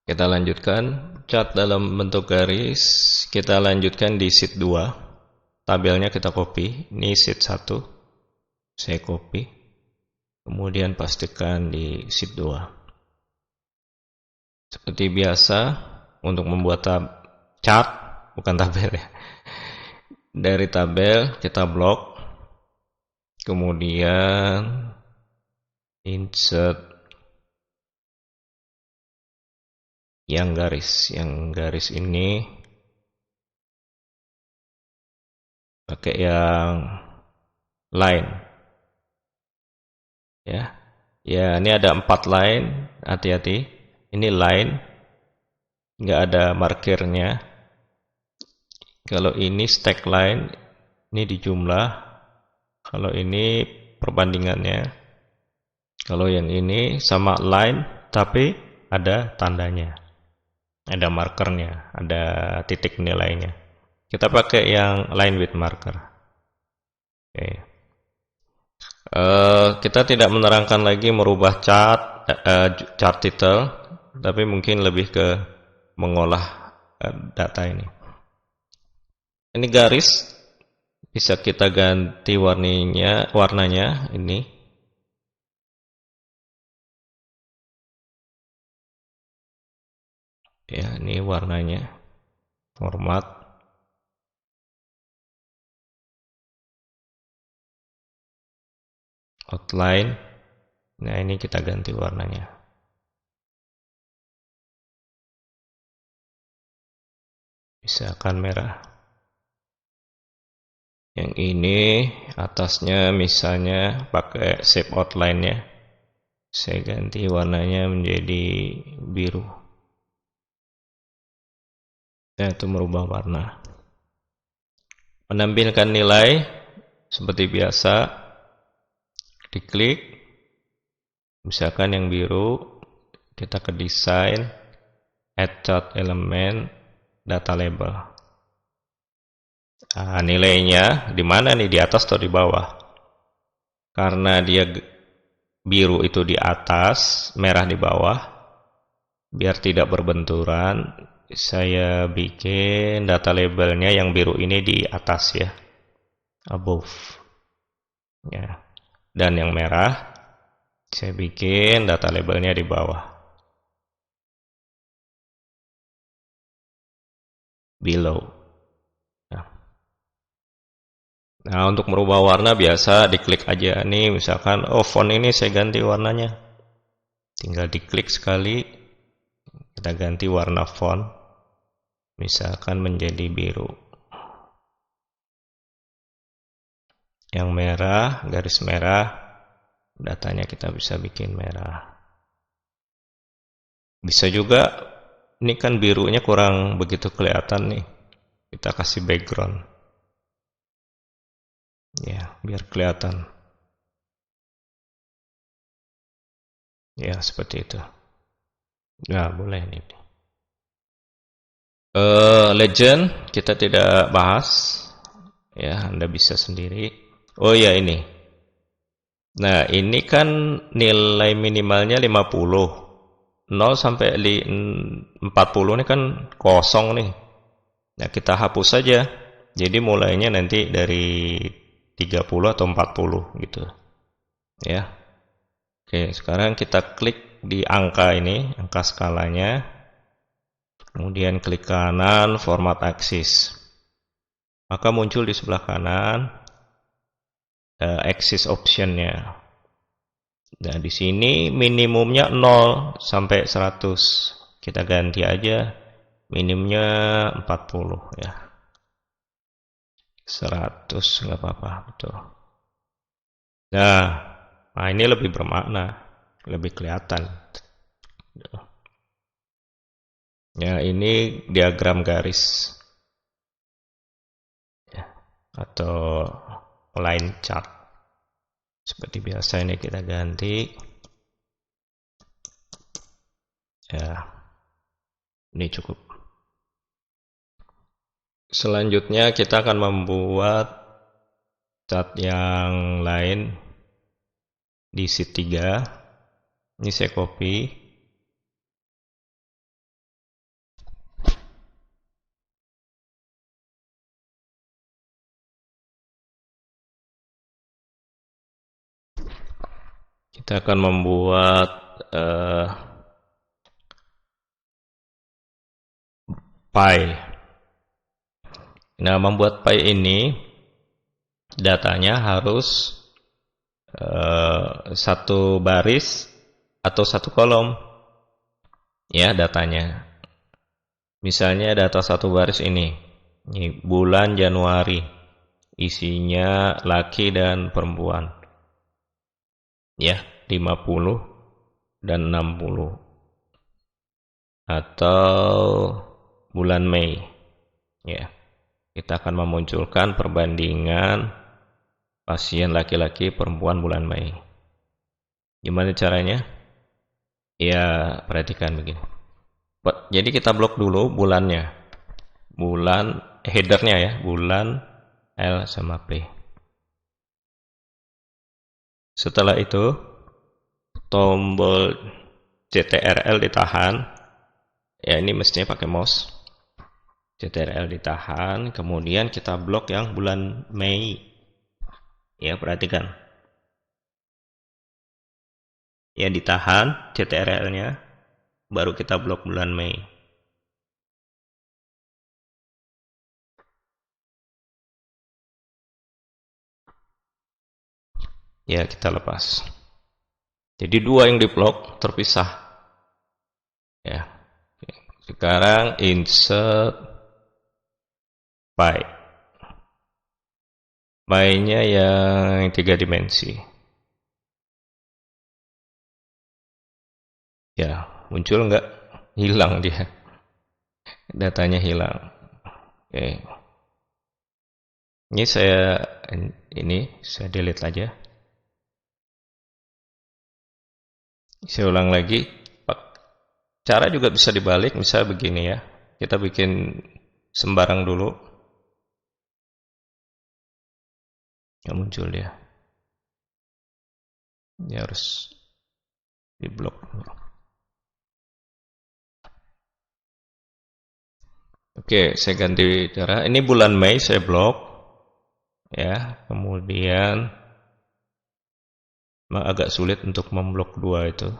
Kita lanjutkan cat dalam bentuk garis. Kita lanjutkan di sheet 2. Tabelnya kita copy. Ini sheet 1. Saya copy. Kemudian pastikan di sheet 2. Seperti biasa, untuk membuat chart, bukan tabel ya. Dari tabel kita blok. Kemudian insert yang garis ini pakai yang line ya. Ini ada 4 line, hati-hati. Ini line, nggak ada markernya. Kalau ini stack line, ini di jumlah. Kalau ini perbandingannya. Kalau yang ini sama line tapi ada tandanya, ada markernya, ada titik nilainya. Kita pakai yang line with marker. Oke. Kita tidak menerangkan lagi merubah chart title, tapi mungkin lebih ke mengolah data ini. Ini garis bisa kita ganti warnanya ini. Ya, ini warnanya. Format. Outline. Nah, ini kita ganti warnanya. Misalkan merah. Yang ini atasnya misalnya pakai shape outline-nya. Saya ganti warnanya menjadi biru. Nah, itu merubah warna. Menampilkan nilai seperti biasa. Diklik. Misalkan yang biru, kita ke desain, add chart element, data label. Nah, nilainya di mana nih, di atas atau di bawah? Karena dia biru itu di atas, merah di bawah, biar tidak berbenturan, saya bikin data labelnya yang biru ini di atas ya, above ya. Dan yang merah saya bikin data labelnya di bawah, below. Nah, untuk merubah warna biasa diklik aja nih, misalkan font ini saya ganti warnanya. Tinggal diklik sekali, kita ganti warna font. Misalkan menjadi biru. Yang merah, garis merah, datanya kita bisa bikin merah. Bisa juga, ini kan birunya kurang begitu kelihatan nih. Kita kasih background. Ya, biar kelihatan. Ya, seperti itu. Nah, boleh nih. Legend kita tidak bahas. Ya, Anda bisa sendiri. Oh ya, ini. Nah, ini kan nilai minimalnya 50. 0 sampai 40 ini kan kosong nih. Nah, kita hapus saja. Jadi mulainya nanti dari 30 atau 40 gitu. Ya. Oke, sekarang kita klik di angka ini, angka skalanya. Kemudian klik kanan, format axis. Maka muncul di sebelah kanan axis optionnya. Nah, di sini minimumnya 0 sampai 100. Kita ganti aja minimumnya 40 ya. 100 nggak apa-apa, betul. Nah, ini lebih bermakna, lebih kelihatan. Ya, ini diagram garis ya, atau line chart. Seperti biasa ini kita ganti. Ya, ini cukup. Selanjutnya kita akan membuat chart yang lain di sheet 3. Ini saya copy. Kita akan membuat pie. Nah, membuat pie ini datanya harus satu baris atau satu kolom, ya datanya. Misalnya data satu baris ini bulan Januari, isinya laki dan perempuan, ya 50 dan 60. Atau bulan Mei, ya kita akan memunculkan perbandingan pasien laki-laki perempuan bulan Mei. Gimana caranya? Ya, perhatikan begini. Jadi kita blok dulu bulannya. Bulan headernya ya, bulan L sama P. Setelah itu tombol CTRL ditahan. Ya, ini mestinya pakai mouse. CTRL ditahan, kemudian kita blok yang bulan Mei. Ya, perhatikan. Ya, ditahan CTRL-nya, baru kita blok bulan Mei. Ya, kita lepas. Jadi dua yang diblok terpisah. Ya. Sekarang insert pie. Pie-nya yang 3 dimensi. Ya, muncul enggak? Hilang dia. Datanya hilang. Oke. Ini saya delete aja. Saya ulang lagi. Cara juga bisa dibalik, misalnya begini ya. Kita bikin sembarang dulu. Nggak muncul dia. Dia harus diblok. Oke, saya ganti cara. Ini bulan Mei saya blok. Ya, kemudian memang agak sulit untuk memblok dua itu.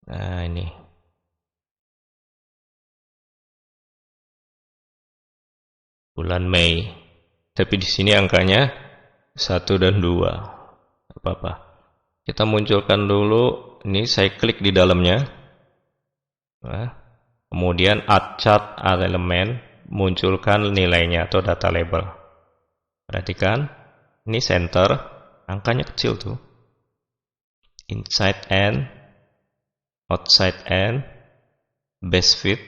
Nah, ini. Bulan Mei. Tapi di sini angkanya 1 dan 2. Apa-apa. Kita munculkan dulu, ini saya klik di dalamnya. Nah, kemudian add chart add element, munculkan nilainya atau data label. Perhatikan, ini center, angkanya kecil tuh. Inside and, outside and, best fit,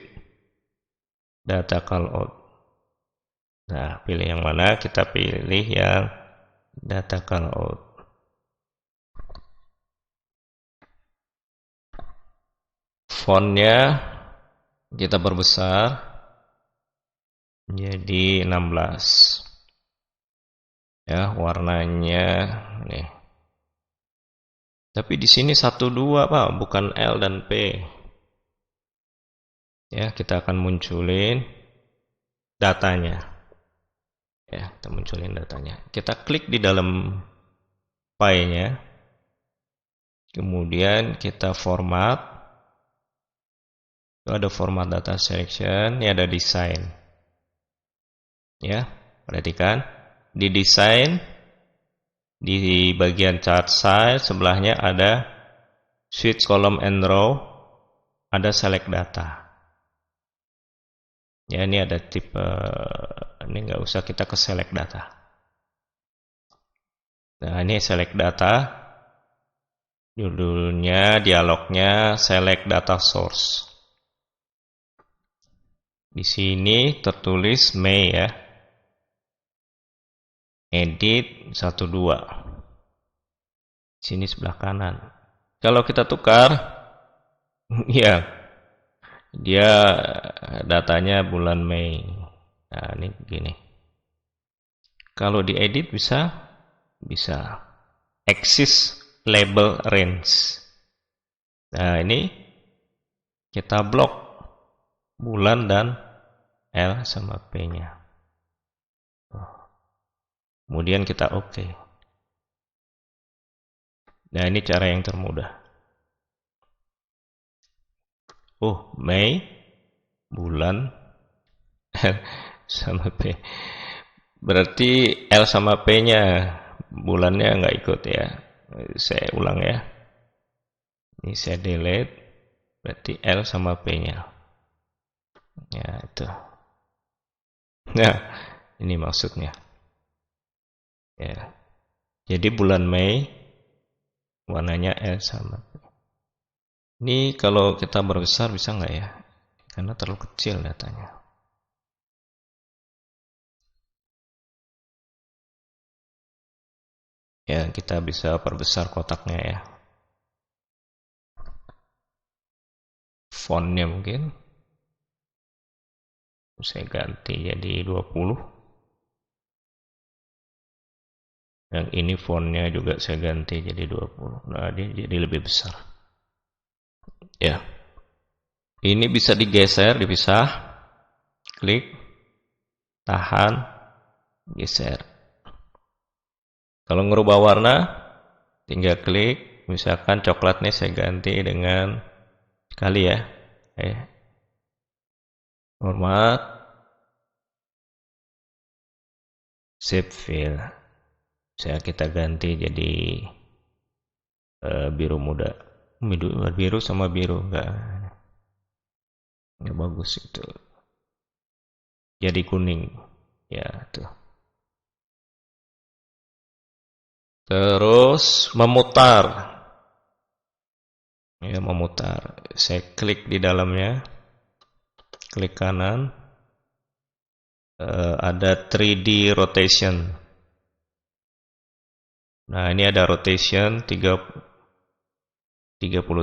data callout. Nah, pilih yang mana? Kita pilih yang data callout. Fontnya kita perbesar jadi 16. Ya, warnanya nih. Tapi di sini 1 2, Pak, bukan L dan P. Ya, kita akan munculin datanya. Ya, kita munculin datanya. Kita klik di dalam pie-nya. Kemudian kita format. Itu ada format data selection, ini ada design. Ya, perhatikan. Di design, di bagian chart size, sebelahnya ada switch column and row, ada select data. Ya, ini ada tipe, ini nggak usah kita ke select data. Nah, ini select data. Judulnya, dialognya, select data source. Di sini tertulis Mei ya. Edit 12. Sini sebelah kanan. Kalau kita tukar, ya, dia datanya bulan Mei. Nah, ini begini. Kalau diedit bisa axis label range. Nah, ini kita blok bulan dan L sama P-nya. Kemudian kita oke. Nah, ini cara yang termudah. Oh, Mei, bulan, L sama P. Berarti L sama P-nya, bulannya nggak ikut ya. Saya ulang ya. Ini saya delete, berarti L sama P-nya. Ya, itu. Nah, ini maksudnya. Ya. Jadi bulan Mei, warnanya L sama P. Ini kalau kita berbesar bisa nggak ya? Karena terlalu kecil datanya. Ya, kita bisa perbesar kotaknya ya. Fontnya mungkin saya ganti jadi 20. Yang ini fontnya juga saya ganti jadi 20. Nah, dia jadi lebih besar. Ya. Ini bisa digeser, dipisah. Klik, tahan, geser. Kalau ngerubah warna, tinggal klik. Misalkan coklatnya saya ganti dengan kali ya. Format, save fill. Kita ganti jadi biru muda. Biru sama biru enggak bagus itu. Jadi kuning. Ya, tuh. Terus memutar. Ya, memutar. Saya klik di dalamnya. Klik kanan. Ada 3D rotation. Nah, ini ada rotation 30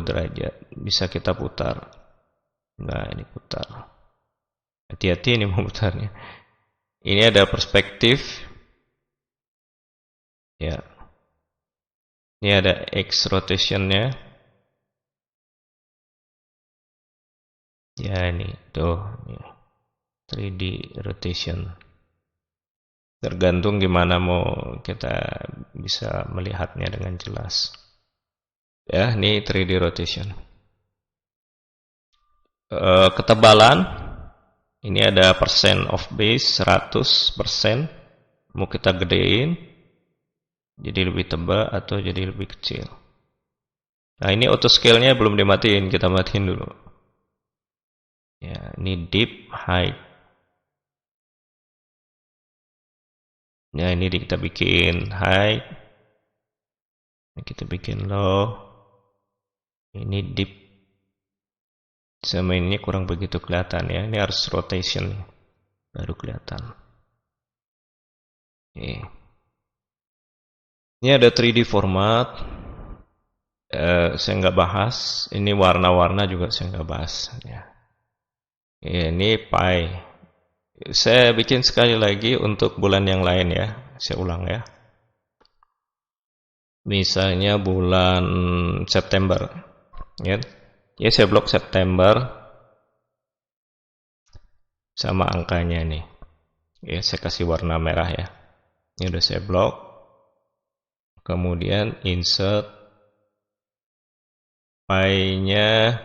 derajat. Bisa kita putar. Nah, ini putar. Hati-hati ini memutarnya. Ini ada perspektif. Ya. Ini ada X rotationnya. Ya, ini tuh. 3D rotation. Tergantung gimana mau kita bisa melihatnya dengan jelas. Ya, ini 3D rotation. Ketebalan. Ini ada percent of base 100%. Mau kita gedein jadi lebih tebal atau jadi lebih kecil. Nah, ini auto scale-nya belum dimatiin, kita matiin dulu. Ya, ini deep height. Ya, ini kita bikin high. Kita bikin low. Ini deep. Sama ini kurang begitu kelihatan ya. Ini harus rotation baru kelihatan. Oke. Ini ada 3D format. Saya nggak bahas. Ini warna-warna juga saya nggak bahas. Ya. Ini pie. Saya bikin sekali lagi untuk bulan yang lain ya. Saya ulang ya. Misalnya bulan September. Ya, saya blok September sama angkanya nih. Ya, saya kasih warna merah ya. Ini udah saya blok. Kemudian insert pie-nya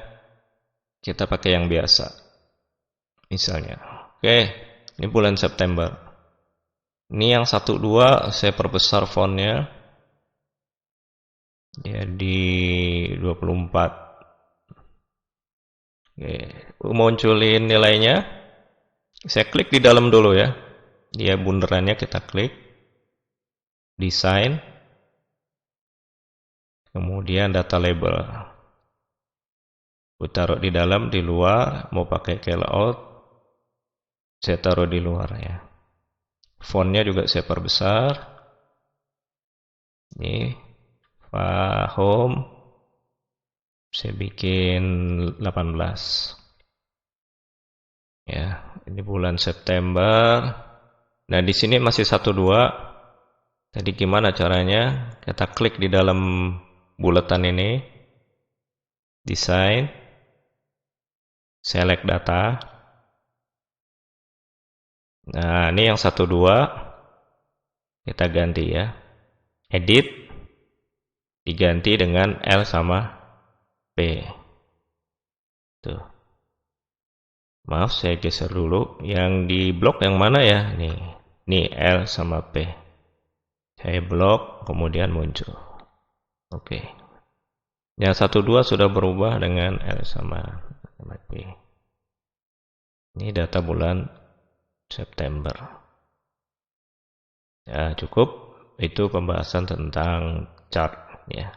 kita pakai yang biasa. Misalnya. Oke, ini bulan September. Ini yang 12 saya perbesar fontnya. Jadi 24. Oke, munculin nilainya. Saya klik di dalam dulu ya. Dia bunderannya kita klik. Desain. Kemudian data label. Aku taruh di dalam, di luar. Mau pakai layout, saya taruh di luar ya. Fontnya juga saya perbesar. Ini home. Saya bikin 18. Ya, ini bulan September. Nah, di sini masih 12. Tadi gimana caranya? Kita klik di dalam buletan ini. Desain. Select data. Nah, ini yang 12. Kita ganti ya. Edit. diganti dengan L sama P. Tuh. Maaf, saya geser dulu. Yang di blok yang mana ya? Nih L sama P. Saya blok, kemudian muncul. Oke. Yang 12 sudah berubah dengan L sama P. Ini data bulan September. Ya, cukup. Itu pembahasan tentang chart ya.